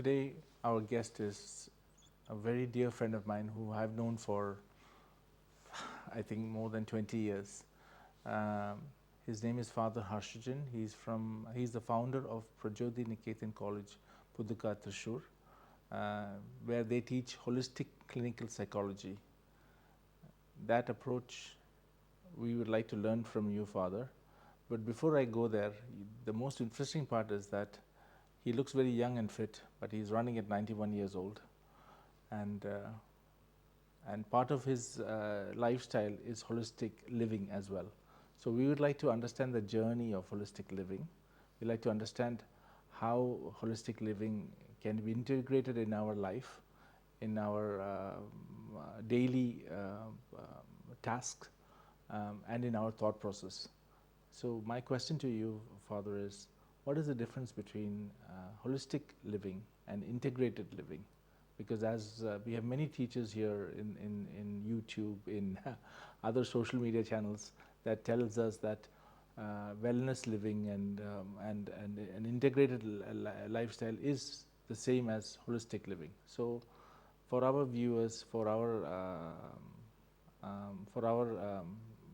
today our guest is a very dear friend of mine who I've known for, I think, more than 20 years. Um, his name is Father Harshajan. He's the founder of Prajyoti Niketan College, Puduka, Thrissur, where they teach holistic clinical psychology. That approach we would like to learn from you, Father. But before I go there, the most interesting part is that he looks very young and fit, but he's running at 91 years old. And part of his lifestyle is holistic living as well. So we would like to understand the journey of holistic living. We'd like to understand how holistic living can be integrated in our life, in our daily tasks, and in our thought process. So my question to you, Father, is what is the difference between holistic living and integrated living? Because as we have many teachers here in YouTube, in other social media channels that tells us that wellness living and an integrated lifestyle is the same as holistic living. So for our viewers, for our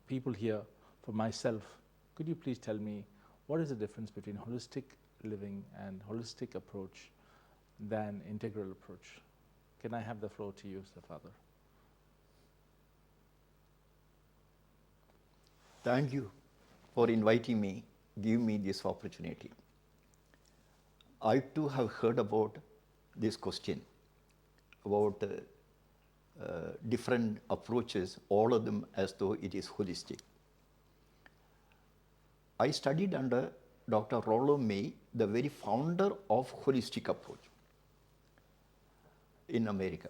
people here, for myself, could you please tell me what is the difference between holistic living and holistic approach than integral approach? Can I have the floor to you, Sir Father? Thank you for inviting me, give me this opportunity. I too have heard about this question, about different approaches, all of them as though it is holistic. I studied under Dr. Rollo May, the very founder of holistic approach in America.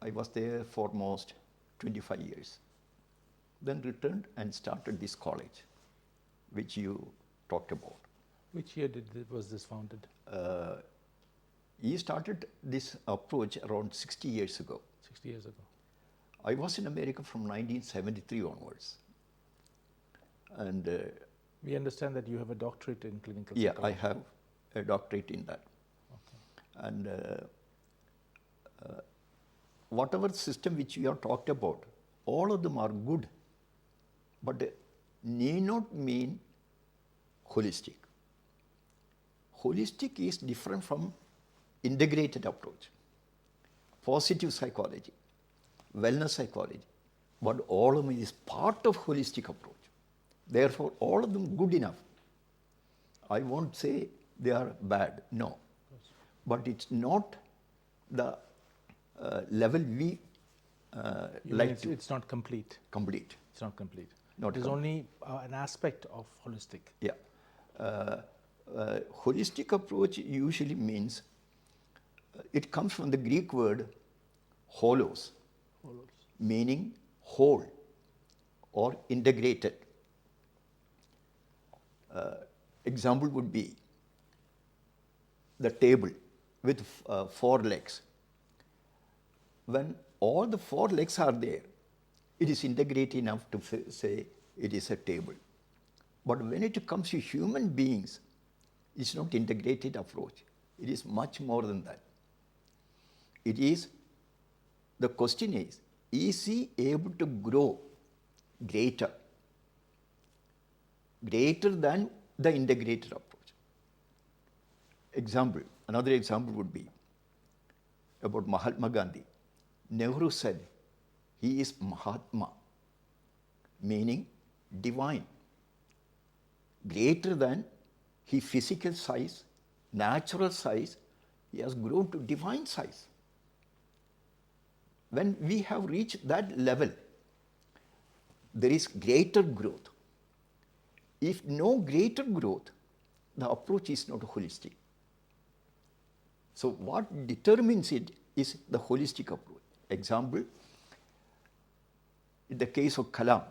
I was there for almost 25 years. Then returned and started this college, which you talked about. Which year was this founded? He started this approach around 60 years ago. 60 years ago. I was in America from 1973 onwards. And we understand that you have a doctorate in clinical psychology. Yeah, I have a doctorate in that. Okay. And whatever system which you have talked about, all of them are good, but need not mean holistic. Holistic is different from integrated approach, positive psychology, wellness psychology, but all of them is part of holistic approach. Therefore, all of them good enough. I won't say they are bad, no. But it's not the level we like to. It's not complete. Complete. It's not complete. Not it is only an aspect of holistic. Yeah. Holistic approach usually means, it comes from the Greek word holos, meaning whole or integrated. Example would be the table with 4 legs. When all the 4 legs are there, it is integrated enough to say it is a table. But when it comes to human beings, it's not integrated approach. It is much more than that. It is, the question is he able to grow greater than the integrated approach? Example, another example would be about Mahatma Gandhi. Nehru said he is Mahatma, meaning divine, greater than his physical size, natural size. He has grown to divine size. When we have reached that level, there is greater growth. If no greater growth, the approach is not holistic. So what determines it is the holistic approach. Example, in the case of Kalam,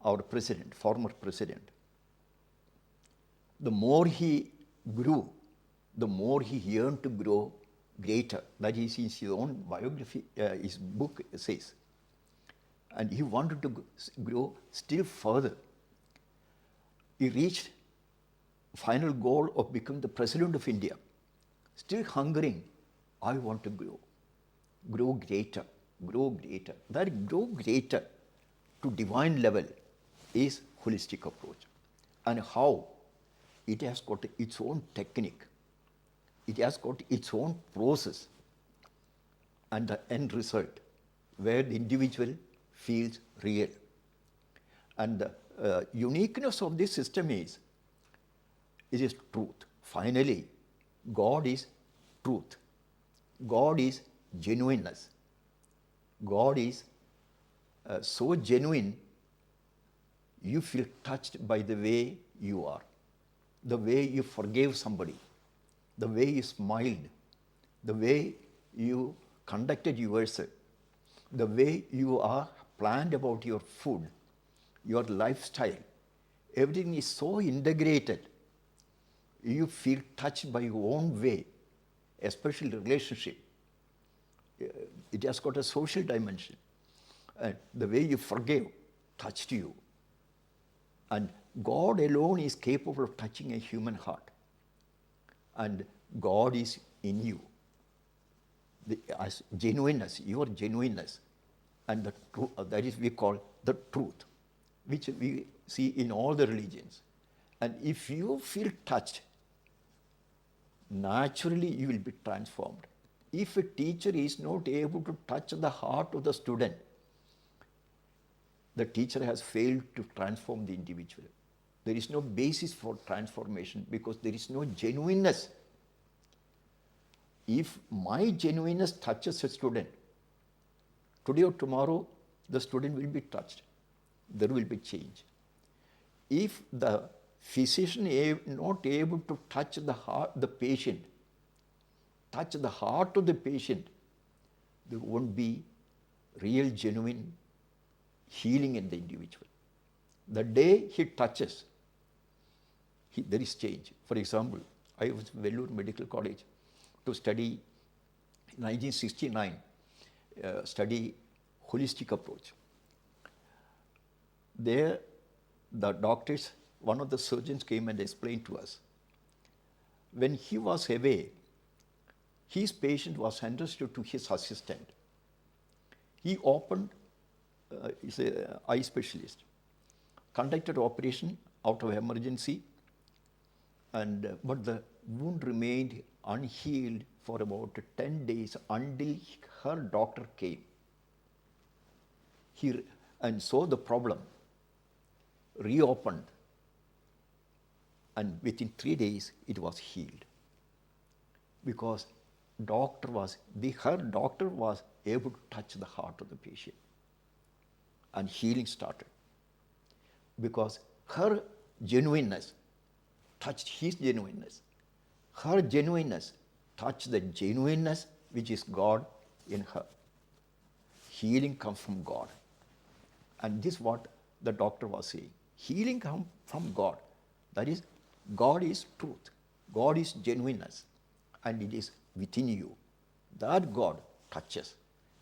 our president, former president, the more he grew, the more he yearned to grow greater. That is in his own biography, his book says. And he wanted to grow still further. He reached final goal of becoming the President of India. still hungering, I want to grow greater, grow greater. That grow greater to divine level is holistic approach. And how? It has got its own technique. It has got its own process and the end result where the individual feels real. And the uniqueness of this system is, it is truth. Finally, God is truth. God is genuineness. God is so genuine, you feel touched by the way you are, the way you forgave somebody, the way you smiled, the way you conducted yourself, the way you are planned about your food, your lifestyle. Everything is so integrated. You feel touched by your own way, especially relationship. It has got a social dimension. And the way you forgave touched you. And God alone is capable of touching a human heart. And God is in you. As genuineness, your genuineness. And that is we call the truth, which we see in all the religions. And if you feel touched, naturally you will be transformed. If a teacher is not able to touch the heart of the student, the teacher has failed to transform the individual. There is no basis for transformation because there is no genuineness. If my genuineness touches a student, today or tomorrow, the student will be touched. There will be change. If the physician is not able to touch the heart, the patient, touch the heart of the patient, there won't be real, genuine healing in the individual. The day he touches, there is change. For example, I was in Vellore Medical College to study, in 1969, study holistic approach. There, the doctors, one of the surgeons came and explained to us. When he was away, his patient was entrusted to his assistant. He opened, he's an eye specialist, conducted operation out of emergency, and but the wound remained unhealed for about 10 days until her doctor came. And so the problem reopened, and within 3 days it was healed. Because her doctor was able to touch the heart of the patient. And healing started. Because her genuineness touched his genuineness. Her genuineness touched the genuineness which is God in her. Healing comes from God. And this is what the doctor was saying. Healing comes from God. That is, God is truth. God is genuineness. And it is within you. That God touches.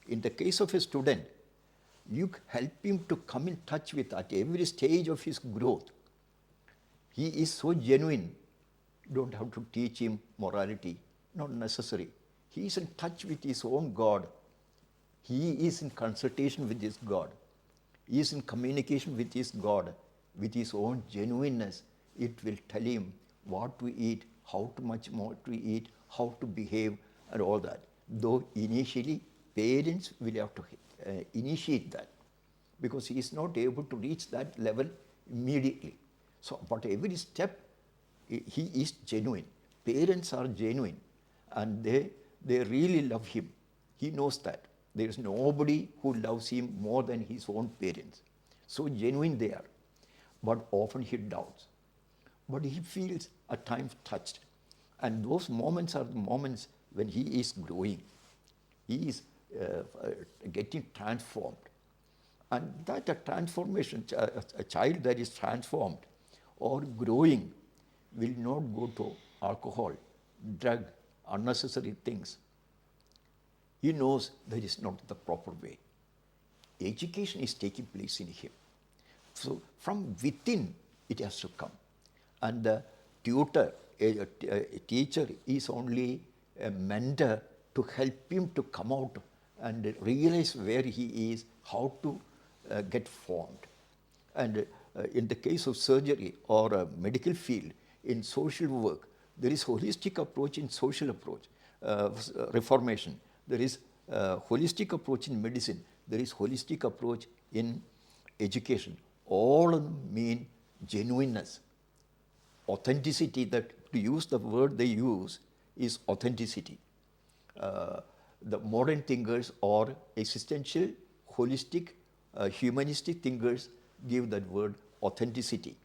In the case of a student, you help him to come in touch with at every stage of his growth. He is so genuine. You don't have to teach him morality. Not necessary. He is in touch with his own God. He is in consultation with his God. He is in communication with his God, with his own genuineness. It will tell him what to eat, how much more to eat, how to behave, and all that. Though initially, parents will have to initiate that because he is not able to reach that level immediately. So, but every step, he is genuine. Parents are genuine and they really love him. He knows that. There is nobody who loves him more than his own parents. So genuine they are. But often he doubts. But he feels at times touched. And those moments are the moments when he is growing. He is getting transformed. And that a transformation, a child that is transformed or growing will not go to alcohol, drug, unnecessary things. He knows that is not the proper way. Education is taking place in him. So from within it has to come. And the tutor, a teacher is only a mentor to help him to come out and realize where he is, how to get formed. And in the case of surgery or a medical field, in social work, there is holistic approach in social approach, reformation. There is holistic approach in medicine. There is holistic approach in education. All of them mean genuineness, authenticity. That, to use the word they use, is authenticity. The modern thinkers or existential, holistic, humanistic thinkers give that word authenticity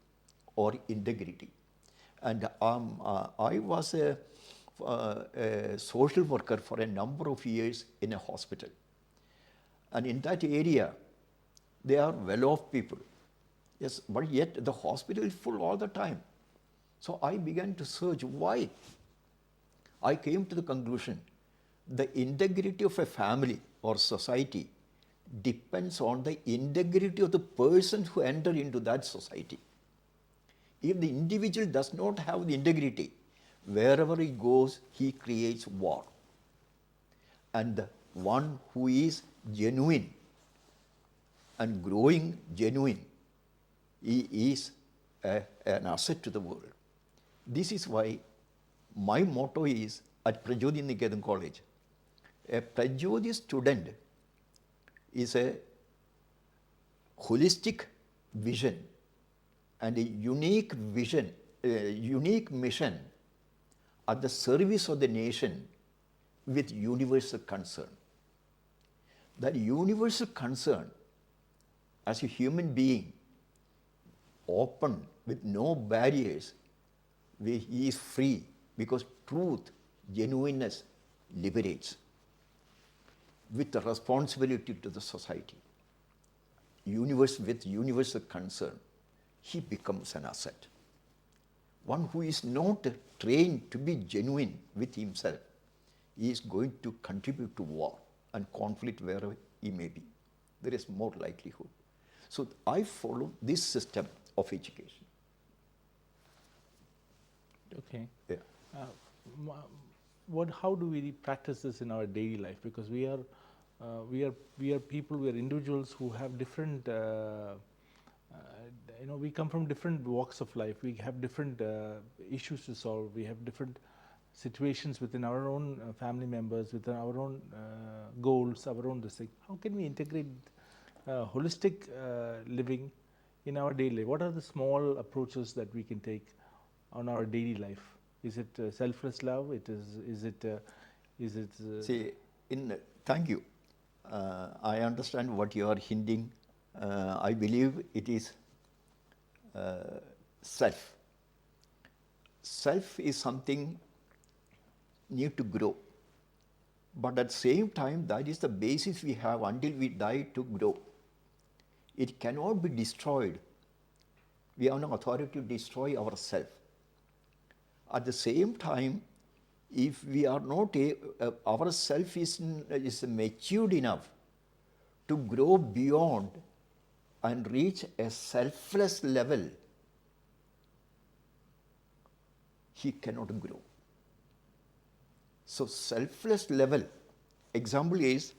or integrity. And I was a social worker for a number of years in a hospital. And in that area, they are well-off people. Yes, but yet the hospital is full all the time. So I began to search why. I came to the conclusion the integrity of a family or society depends on the integrity of the person who enter into that society. If the individual does not have the integrity, wherever he goes, he creates war. And the one who is genuine and growing genuine, he is an asset to the world. This is why my motto is at Prajodi Niketan College, a Prajodi student is a holistic vision and a unique vision, a unique mission at the service of the nation with universal concern. That universal concern, as a human being, open with no barriers, he is free, because truth, genuineness liberates with the responsibility to the society. With universal concern, he becomes an asset. One who is not trained to be genuine with himself, he is going to contribute to war and conflict wherever he may be. There is more likelihood. So I follow this system of education. Okay. Yeah. How do we practice this in our daily life? Because we are people, we are individuals who have different, we come from different walks of life. We have different issues to solve. We have different situations within our own family members, within our own goals, our own this thing. How can we integrate holistic living in our daily life? What are the small approaches that we can take on our daily life? Is it selfless love? Is it? See, thank you. I understand what you are hinting. I believe it is self. Self is something need to grow. But at the same time, that is the basis we have until we die to grow. It cannot be destroyed. We have no authority to destroy ourselves. At the same time, if we are not, our self is matured enough to grow beyond and reach a selfless level, he cannot grow. So selfless level, example is,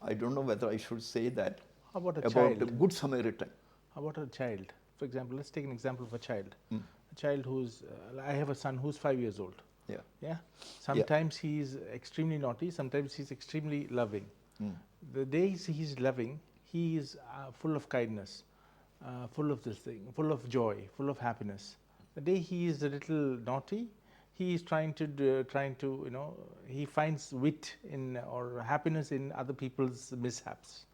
I don't know whether I should say that. How about a about child? the Good Samaritan. How about a child? For example, let's take an example of a child. A child who's, I have a son who's 5 years old. Yeah. Yeah. Sometimes he's extremely naughty. Sometimes he's extremely loving. The days he's loving, he is full of kindness, full of this thing, full of joy, full of happiness. The day he is a little naughty, he is trying to he finds wit in or happiness in other people's mishaps.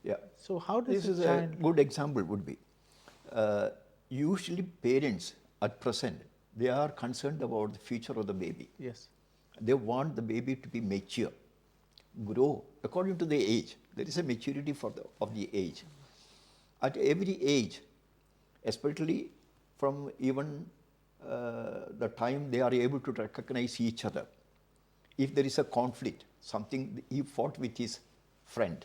Yeah. So how does This is child? a good example would be, usually parents at present, they are concerned about the future of the baby. Yes. They want the baby to be mature, grow according to the age. There is a maturity of the age. At every age, especially from even the time they are able to recognize each other. If there is a conflict, something he fought with his friend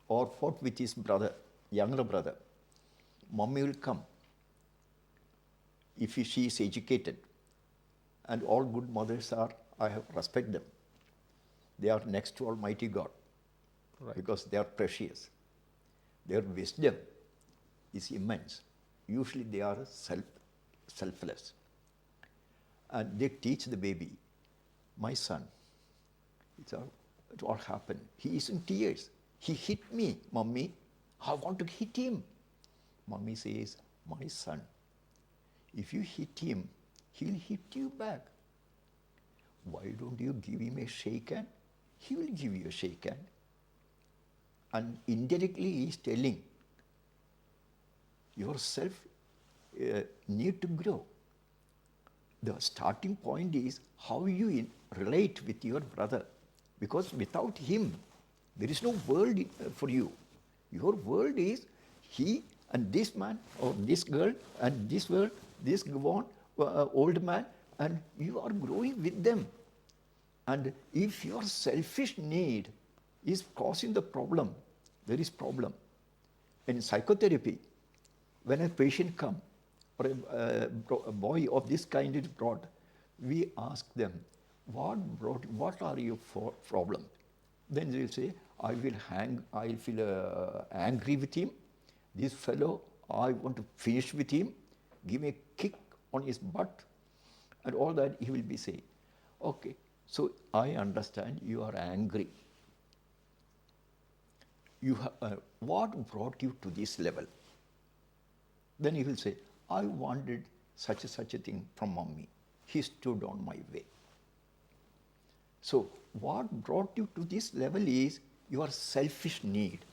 or fought with his brother, younger brother, mommy will come. If she is educated, and all good mothers are I have respect them. They are next to Almighty God Right. because they are precious. Their wisdom is immense. Usually they are selfless. And they teach the baby, my son, it all happened. He is in tears. He hit me, mommy. I want to hit him. Mommy says, my son, if you hit him, he'll hit you back. Why don't you give him a shake hand? He will give you a shake hand. And indirectly he is telling, yourself need to grow. The starting point is how you relate with your brother. Because without him, there is no world for you. Your world is he and this man or this girl and this world, this old man, and you are growing with them. And if your selfish need is causing the problem, there is problem. In psychotherapy, when a patient comes or a boy of this kind is brought, we ask them, what are your problems? Then they will say, I'll feel angry with him. This fellow, I want to finish with him, give me a kick on his butt, and all that he will be saying. Okay, so I understand you are angry. What brought you to this level? Then he will say, I wanted such a thing from mommy. He stood on my way. So what brought you to this level is your selfish need.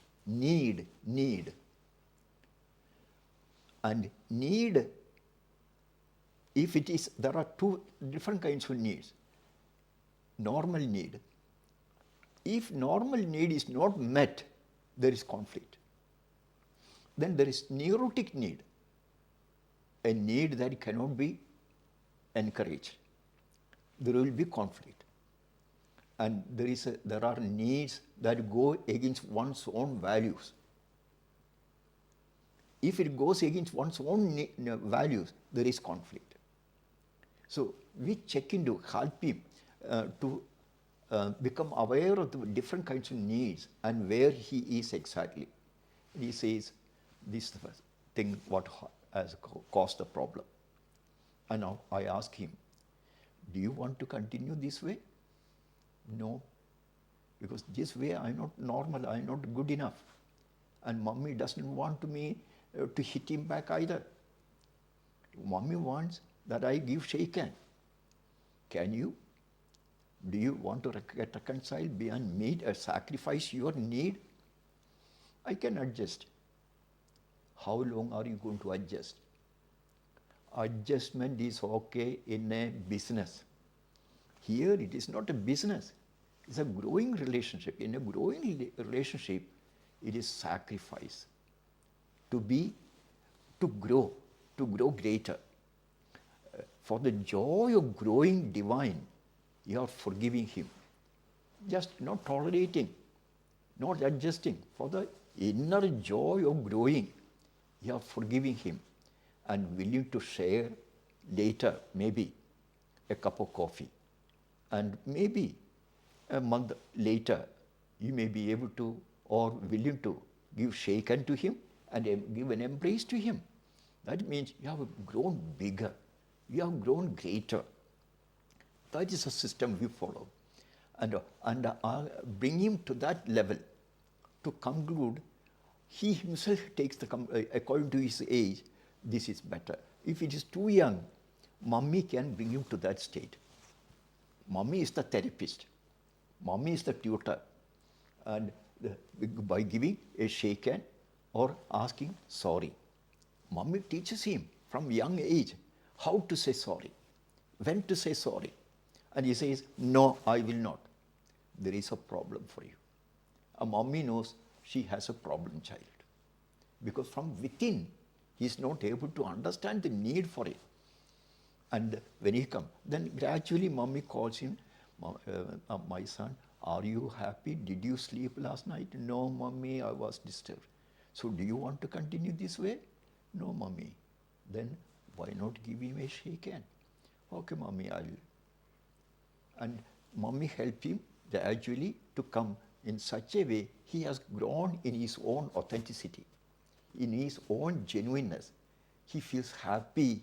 And need, if it is, there are two different kinds of needs. Normal need. If normal need is not met, there is conflict. Then there is neurotic need, a need that cannot be encouraged. There will be conflict. And there are needs that go against one's own values. If it goes against one's own values, there is conflict. So we check in to help him to become aware of the different kinds of needs and where he is exactly. He says, this thing what has caused the problem. And now I ask him, do you want to continue this way? No, because this way I'm not normal, I'm not good enough. And mommy doesn't want me to hit him back either. Mommy wants that I give shake hand. Can you? Do you want to get reconciled and meet or sacrifice your need? I can adjust. How long are you going to adjust? Adjustment is okay in a business. Here it is not a business. It's a growing relationship. In a growing relationship, it is sacrifice. To grow greater. For the joy of growing divine, you are forgiving him. Just not tolerating, not adjusting. For the inner joy of growing, you are forgiving him and willing to share later, maybe, a cup of coffee. And maybe a month later, you may be able to or willing to give shake hand to him and give an embrace to him. That means you have grown bigger. You have grown greater. That is a system we follow. And bring him to that level to conclude, he himself takes according to his age, this is better. If it is too young, mommy can bring him to that state. Mommy is the therapist. Mommy is the tutor. And by giving a shake hand or asking sorry, mommy teaches him from young age how to say sorry, when to say sorry. And he says, no, I will not. There is a problem for you. A mommy knows she has a problem child. Because from within, he is not able to understand the need for it. And when he comes, then gradually mommy calls him, my son, are you happy? Did you sleep last night? No, mommy, I was disturbed. So do you want to continue this way? No, mommy. Then why not give him a shake hand? Okay, mommy, And mummy helped him gradually to come in such a way he has grown in his own authenticity, in his own genuineness. He feels happy.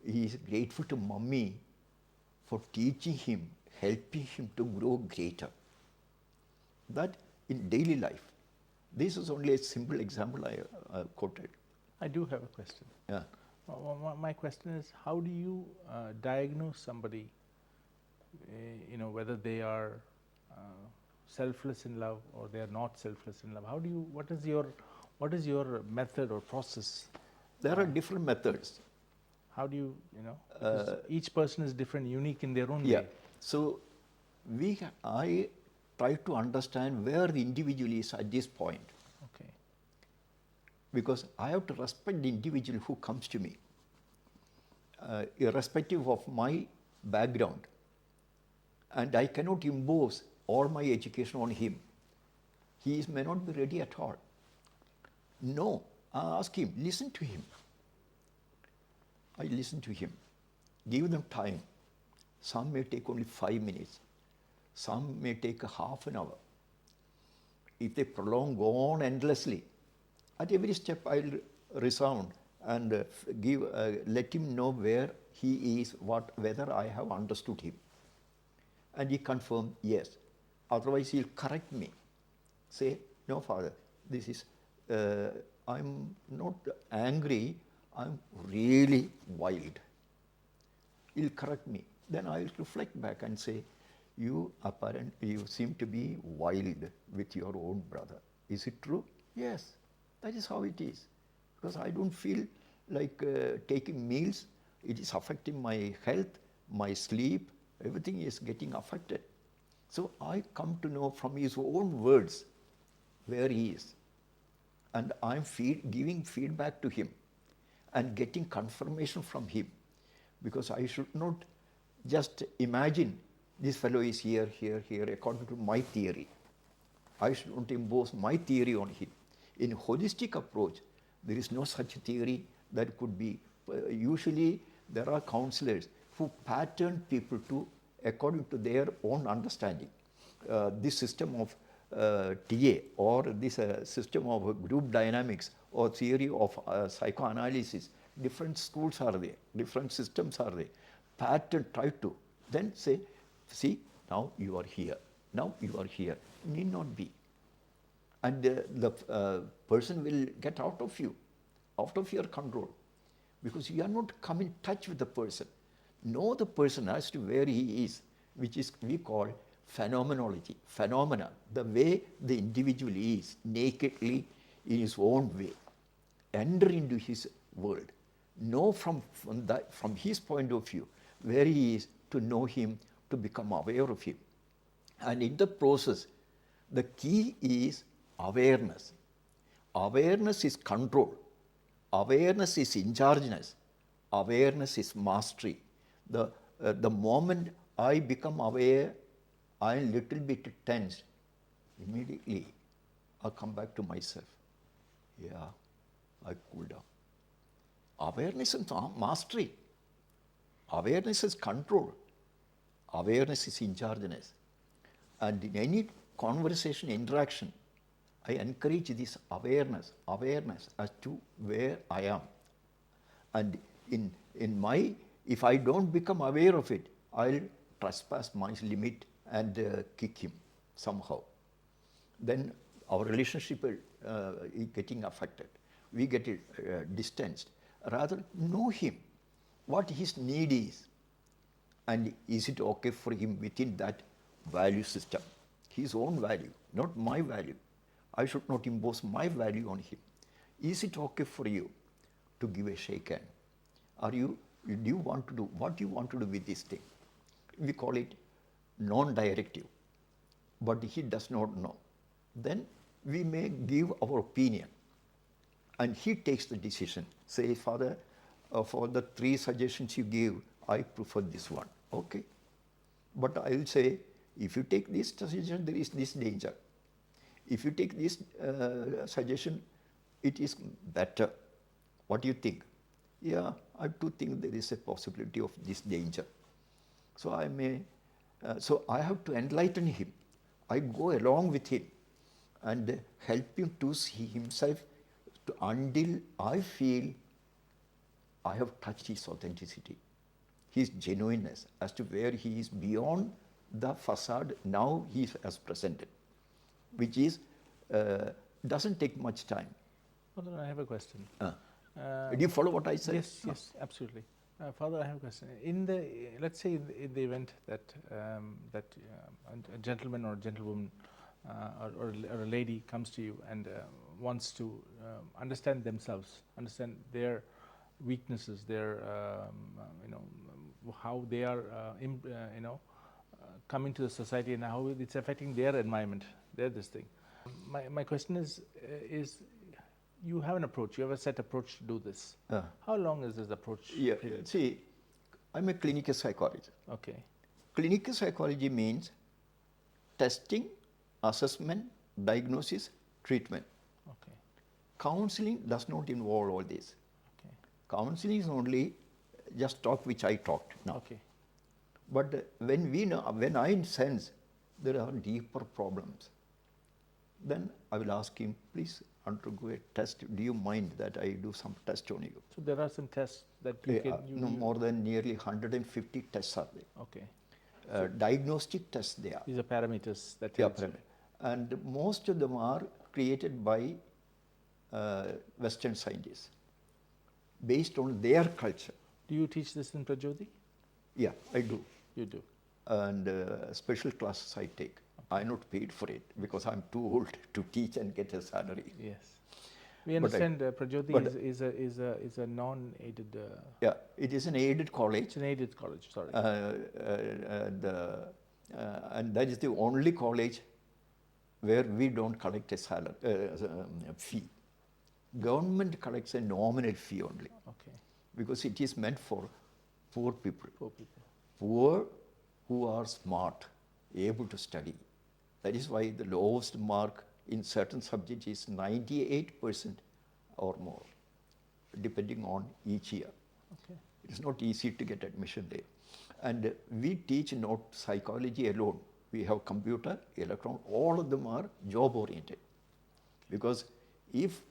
He is grateful to mummy for teaching him, helping him to grow greater. That in daily life. This is only a simple example I quoted. I do have a question. Yeah. My question is, how do you diagnose somebody, whether they are selfless in love or they are not selfless in love? What is your method or process? There are different methods. How do you, because each person is different, unique in their own Yeah. way. So I try to understand where the individual is at this point. Okay. Because I have to respect the individual who comes to me, irrespective of my background. And I cannot impose all my education on him. He may not be ready at all. No, I ask him, listen to him. I listen to him. Give them time. Some may take only 5 minutes. Some may take a half an hour. If they prolong, go on endlessly, at every step I'll resound and let him know where he is, whether I have understood him. And he confirmed, yes. Otherwise he'll correct me. Say, no, Father, this is, I'm not angry, I'm really wild. He'll correct me. Then I'll reflect back and say, you seem to be wild with your own brother. Is it true? Yes, that is how it is. Because I don't feel like taking meals. It is affecting my health, my sleep, everything is getting affected. So I come to know from his own words where he is. And I'm giving feedback to him and getting confirmation from him. Because I should not just imagine this fellow is here, here, here, according to my theory. I should not impose my theory on him. In holistic approach, there is no such theory that could be. Usually, there are counselors who pattern people to according to their own understanding. This system of TA or this system of group dynamics or theory of psychoanalysis, different schools are there, different systems are there. Pattern, try to then say, see, now you are here, now you are here. Need not be. And the person will get out of you, out of your control, because you are not come in touch with the person. Know the person as to where he is, which is we call phenomenology, phenomena, the way the individual is, nakedly in his own way. Enter into his world. Know from his point of view where he is, to know him, to become aware of him. And in the process, the key is awareness. Awareness is control. Awareness is in chargeness. Awareness is mastery. The moment I become aware, I am little bit tensed. Immediately, I come back to myself. Yeah, I cool down. Awareness is mastery. Awareness is control. Awareness is in chargeness. And in any conversation, interaction, I encourage this awareness as to where I am. And if I don't become aware of it, I'll trespass my limit and kick him somehow. Then our relationship is getting affected. We get distanced. Rather, know him, what his need is, and is it okay for him within that value system, his own value, not my value. I should not impose my value on him. Is it okay for you to give a shake hand? Do you want to do what you want to do with this thing? We call it non-directive, but he does not know. Then we may give our opinion, and he takes the decision. Say, Father, for the 3 suggestions you gave, I prefer this one. Okay. But I will say, if you take this suggestion, there is this danger. If you take this suggestion, it is better. What do you think? Yeah, I do think there is a possibility of this danger. So I may So I have to enlighten him. I go along with him and help him to see himself until I feel I have touched his authenticity, his genuineness, as to where he is beyond the facade now he is as presented, which is doesn't take much time. Father, I have a question. Did you follow what I said? Yes, yes, absolutely. Father, I have a question. In the, let's say in the event that a gentleman or a gentlewoman or a lady comes to you and wants to understand themselves, understand their weaknesses, their how they are coming to the society and how it's affecting their environment, this thing. My question is you have an approach, you have a set approach to do this. How long is this approach? Yeah, see, I'm a clinical psychologist. Okay. Clinical psychology means testing, assessment, diagnosis, treatment. Okay. Counseling does not involve all this. Okay. Counseling is only just talk which I talked now. Okay. But when I sense there are deeper problems, then I will ask him, please undergo a test. Do you mind that I do some test on you? So there are some tests that you can... no, more than nearly 150 tests are there. Okay. Diagnostic tests they are. These are parameters that... Yeah, and most of them are created by Western scientists based on their culture. Do you teach this in Prajyoti? Yeah, I do. You do. And special classes I take. I'm not paid for it because I'm too old to teach and get a salary. Yes. We understand Prajyoti is a non-aided... yeah, it is an aided college. It's an aided college, sorry. And that is the only college where we don't collect a salary, fee. Government collects a nominal fee only. Okay. Because it is meant for poor people. Poor people. Poor who are smart, able to study. That is why the lowest mark in certain subjects is 98% or more, depending on each year. Okay. It is not easy to get admission there. And we teach not psychology alone. We have computer, electron, all of them are job oriented. Because if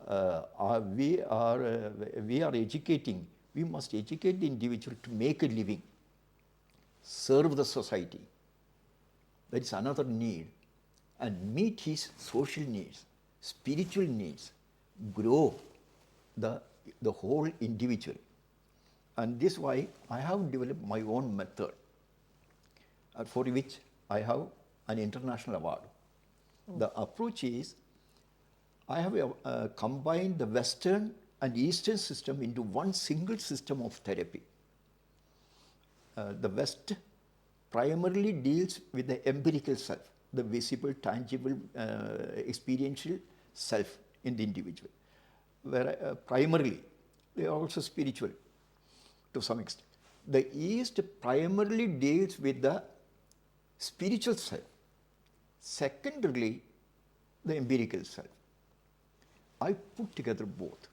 we are educating, we must educate the individual to make a living, serve the society. That is another need. And meet his social needs, spiritual needs, grow the whole individual. And this is why I have developed my own method, for which I have an international award. The approach is, I have combined the Western and Eastern system into one single system of therapy. The West primarily deals with the empirical self, the visible, tangible, experiential self in the individual. Where primarily, they are also spiritual to some extent. The East primarily deals with the spiritual self. Secondarily, the empirical self. I put together both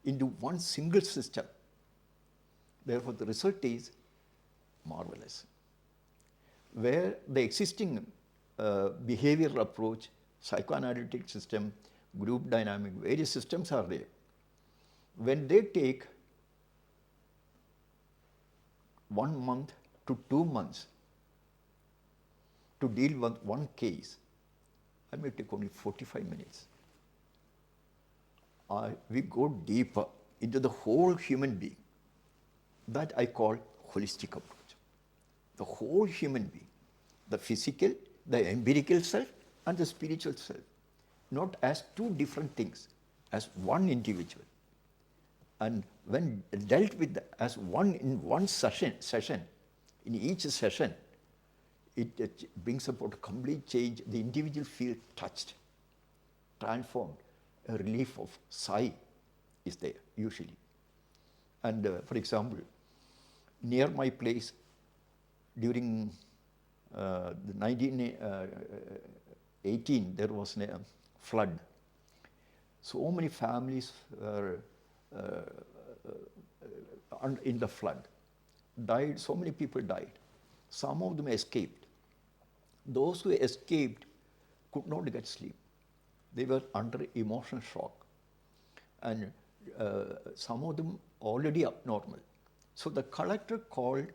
into one single system. Therefore, the result is marvelous. Where the existing behavioral approach, psychoanalytic system, group dynamic, various systems are there. When they take 1 month to 2 months to deal with one case, I may take only 45 minutes. We go deeper into the whole human being. That I call holistic approach. The whole human being, the physical, the empirical self, and the spiritual self, not as two different things, as one individual. And when dealt with as one in one session, in each session, it brings about a complete change. The individual feels touched, transformed. A relief of sigh is there usually. And for example, near my place during the 1918, there was a flood. So many families were in the flood, died, so many people died. Some of them escaped. Those who escaped could not get sleep. They were under emotional shock. And some of them already abnormal. So the collector called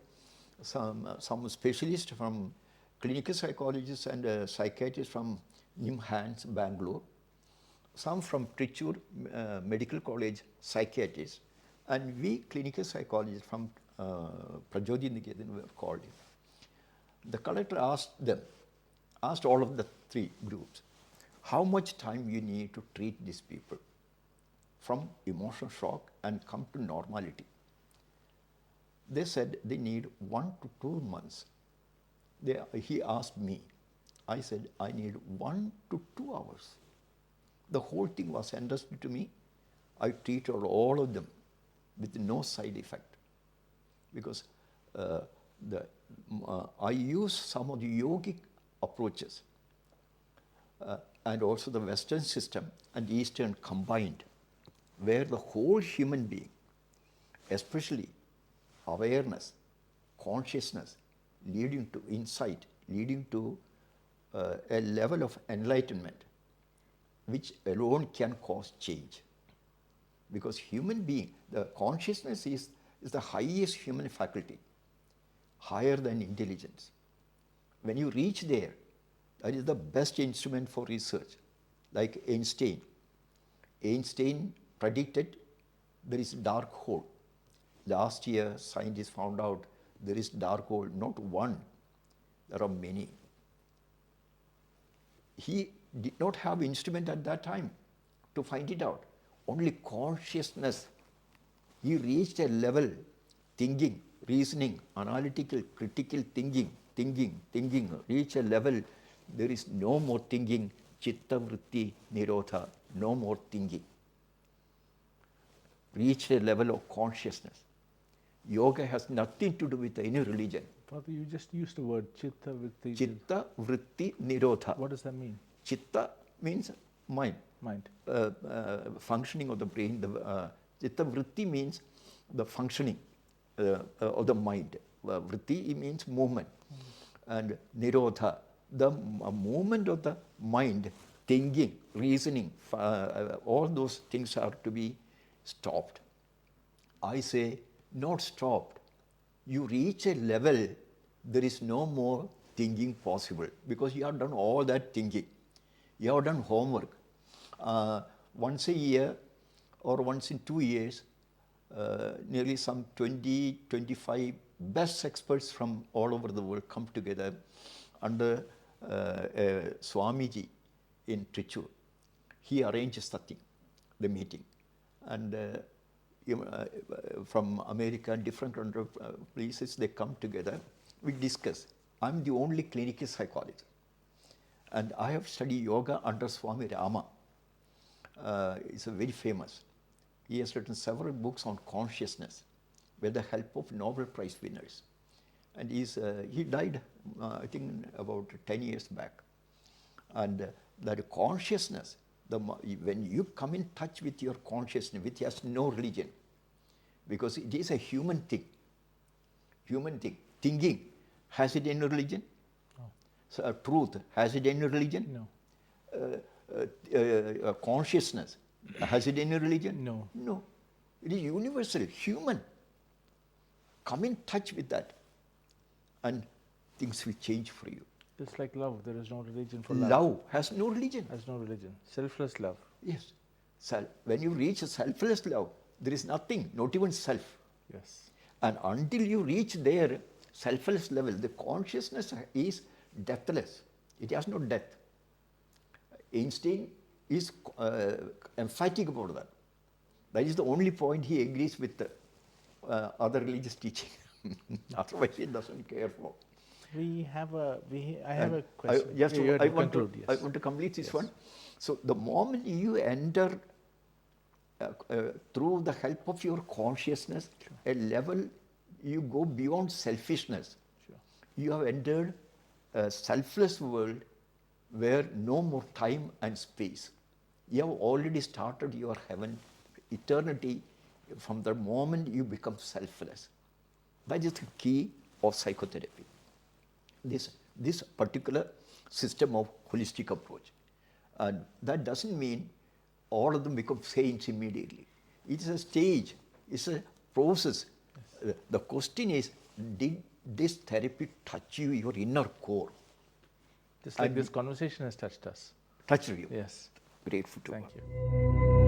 some specialists from clinical psychologists and psychiatrists from NIMHANS, Bangalore, some from Trichur Medical College psychiatrists, and we clinical psychologists from Prajodi Niketan were called in. The collector asked all of the three groups, how much time you need to treat these people from emotional shock and come to normality. They said they need 1 to 2 months. He asked me. I said, I need 1 to 2 hours. The whole thing was entrusted to me. I treated all of them with no side effect. Because I use some of the yogic approaches and also the Western system and Eastern combined, where the whole human being, especially awareness, consciousness, leading to insight, leading to a level of enlightenment, which alone can cause change. Because human being, the consciousness is the highest human faculty, higher than intelligence. When you reach there, that is the best instrument for research, like Einstein. Einstein predicted there is a dark hole. Last year, scientists found out there is dark hole, not one, there are many. He did not have instrument at that time to find it out. Only consciousness. He reached a level, thinking, reasoning, analytical, critical thinking, reach a level, there is no more thinking, chitta vritti nirodha, no more thinking. Reached a level of consciousness. Yoga has nothing to do with any religion. Father, you just used the word chitta vritti. Chitta vritti nirodha. What does that mean? Chitta means mind. Mind. Functioning of the brain. Chitta vritti means the functioning of the mind. Vritti means movement. And nirodha, the movement of the mind, thinking, reasoning, all those things are to be stopped. I say, not stopped. You reach a level, there is no more thinking possible because you have done all that thinking. You have done homework. Once a year or once in 2 years, nearly some 20, 25 best experts from all over the world come together under Swamiji in Trichur. He arranges the meeting. And from America and different places, they come together. We discuss. I'm the only clinical psychologist. And I have studied yoga under Swami Rama. He's very famous. He has written several books on consciousness with the help of Nobel Prize winners. And he died, I think, about 10 years back. And that consciousness, when you come in touch with your consciousness, which has no religion, because it is a human thing. Thinking, has it any religion? No. So, truth, has it any religion? No. Consciousness, has it any religion? No. No. It is universal, human. Come in touch with that and things will change for you. Just like love, there is no religion for love. Love has no religion. Has no religion. Selfless love. Yes. When you reach a selfless love, there is nothing, not even self. Yes. And until you reach their selfless level, the consciousness is deathless. It has no death. Einstein is emphatic about that. That is the only point he agrees with the other religious teaching. Otherwise, he doesn't care for. I have a question. I want to complete this one. So the moment you enter through the help of your consciousness, a level you go beyond selfishness. Sure. You have entered a selfless world where no more time and space. You have already started your heaven, eternity, from the moment you become selfless. That is the key of psychotherapy. this particular system of holistic approach. And that doesn't mean all of them become saints immediately. It's a stage, it's a process. The question is, did this therapy touch you, your inner core? Just like this conversation has touched us. Touched you? Yes. Grateful to Thank God. you.